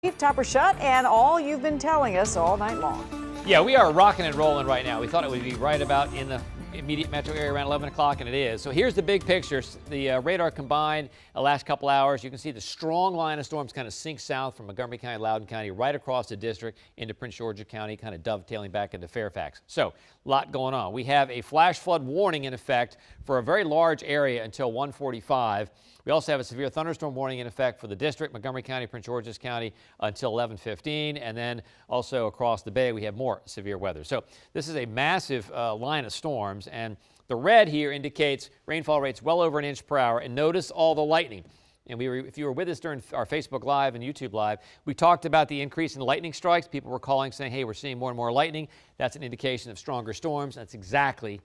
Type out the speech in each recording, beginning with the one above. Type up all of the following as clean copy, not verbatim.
Keep Topper shut and all you've been telling us all night long. Yeah, we are rocking and rolling right now. We thought it would be right about in the immediate metro area around 11 o'clock, and it is. So here's the big picture. The radar combined the last couple hours. You can see the strong line of storms kind of sink south from Montgomery County, Loudoun County, right across the district into Prince George's County, kind of dovetailing back into Fairfax. So a lot going on. We have a flash flood warning in effect for a very large area until 1:45. We also have a severe thunderstorm warning in effect for the district, Montgomery County, Prince George's County until 11:15. And then also across the bay, we have more severe weather. So this is a massive line of storms. And the red here indicates rainfall rates well over an inch per hour. And notice all the lightning. And if you were with us during our Facebook Live and YouTube Live, we talked about the increase in lightning strikes. People were calling saying, hey, we're seeing more and more lightning. That's an indication of stronger storms. That's exactly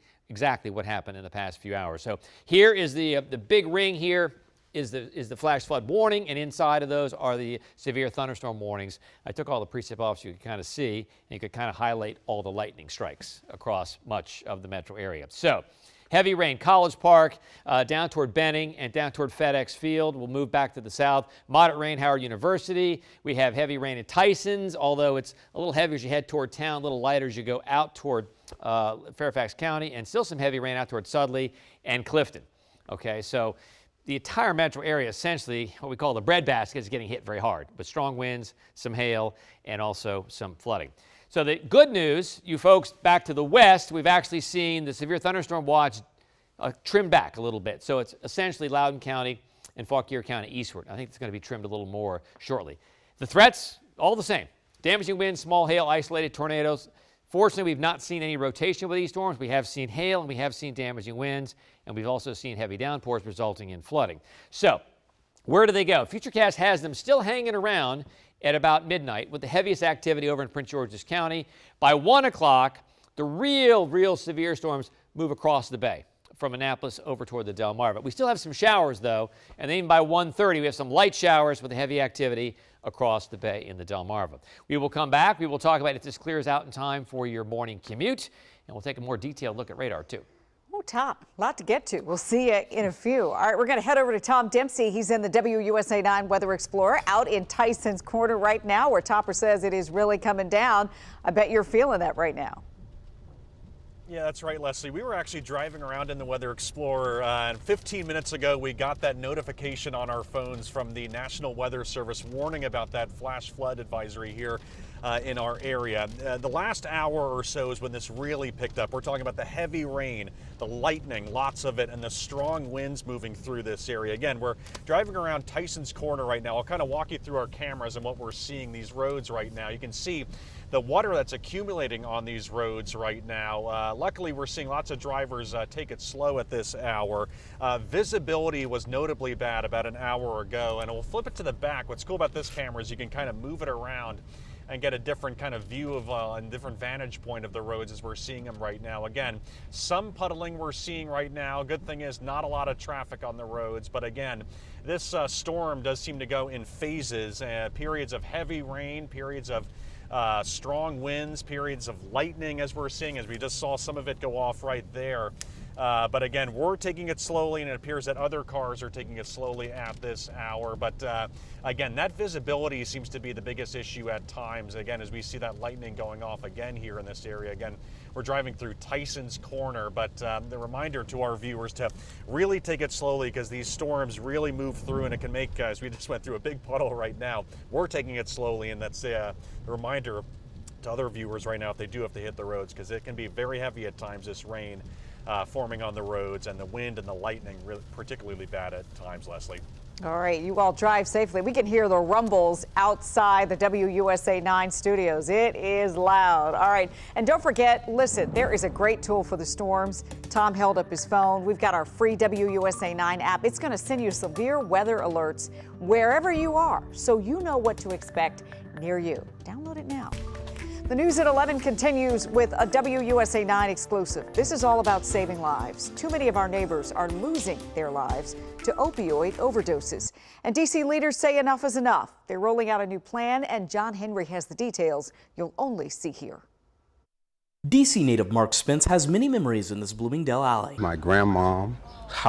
what happened in the past few hours. So here is the big ring here. Is the flash flood warning, and inside of those are the severe thunderstorm warnings. I took all the precip off so you could kind of see, and you could kind of highlight all the lightning strikes across much of the metro area. So heavy rain, College Park, down toward Benning and down toward FedEx Field. We'll move back to the south. Moderate rain, Howard University. We have heavy rain at Tyson's, although it's a little heavier as you head toward town, a little lighter as you go out toward Fairfax County, and still some heavy rain out toward Sudley and Clifton. Okay, so the entire metro area, essentially what we call the breadbasket, is getting hit very hard with strong winds, some hail, and also some flooding. So the good news, you folks back to the west, we've actually seen the severe thunderstorm watch trimmed back a little bit. So it's essentially Loudoun County and Fauquier County eastward. I think it's going to be trimmed a little more shortly. The threats, all the same. Damaging winds, small hail, isolated tornadoes. Fortunately, we've not seen any rotation with these storms. We have seen hail and we have seen damaging winds, and we've also seen heavy downpours resulting in flooding. So where do they go? Futurecast has them still hanging around at about midnight with the heaviest activity over in Prince George's County. By 1 o'clock, the real severe storms move across the bay from Annapolis over toward the Delmarva. We still have some showers, though, and then by 1:30, we have some light showers with the heavy activity across the bay in the Delmarva. We will come back. We will talk about if this clears out in time for your morning commute, and we'll take a more detailed look at radar, too. Oh, Tom, a lot to get to. We'll see you in a few. All right, we're going to head over to Tom Dempsey. He's in the WUSA 9 Weather Explorer out in Tyson's Corner right now, where Topper says it is really coming down. I bet you're feeling that right now. Yeah, that's right, Leslie. We were actually driving around in the Weather Explorer, and 15 minutes ago we got that notification on our phones from the National Weather Service warning about that flash flood advisory here in our area. The last hour or so is when this really picked up. We're talking about the heavy rain, the lightning, lots of it, and the strong winds moving through this area. Again, we're driving around Tyson's Corner right now. I'll kind of walk you through our cameras and what we're seeing these roads right now. You can see the water that's accumulating on these roads right now. Luckily, we're seeing lots of drivers take it slow at this hour. Visibility was notably bad about an hour ago, and we'll flip it to the back. What's cool about this camera is you can kind of move it around and get a different kind of view of a different vantage point of the roads as we're seeing them right now. Again, some puddling we're seeing right now. Good thing is not a lot of traffic on the roads, but again, this storm does seem to go in phases, periods of heavy rain, periods of strong winds, periods of lightning as we're seeing, as we just saw some of it go off right there. But again, we're taking it slowly, and it appears that other cars are taking it slowly at this hour. But again, that visibility seems to be the biggest issue at times. Again, as we see that lightning going off again here in this area. Again, we're driving through Tyson's Corner, but the reminder to our viewers to really take it slowly, because these storms really move through, and it can make, as we just went through a big puddle right now, we're taking it slowly, and that's a reminder to other viewers right now if they do have to hit the roads, because it can be very heavy at times, this rain forming on the roads, and the wind and the lightning really particularly bad at times, Leslie. All right, you all drive safely. We can hear the rumbles outside the WUSA 9 studios. It is loud. All right, and don't forget, listen, there is a great tool for the storms. Tom held up his phone. We've got our free WUSA 9 app. It's going to send you severe weather alerts wherever you are, so you know what to expect near you. Download it now. The news at 11 continues with a WUSA 9 exclusive. This is all about saving lives. Too many of our neighbors are losing their lives to opioid overdoses. And D.C. leaders say enough is enough. They're rolling out a new plan, and John Henry has the details you'll only see here. D.C. native Mark Spence has many memories in this Bloomingdale alley. My grandma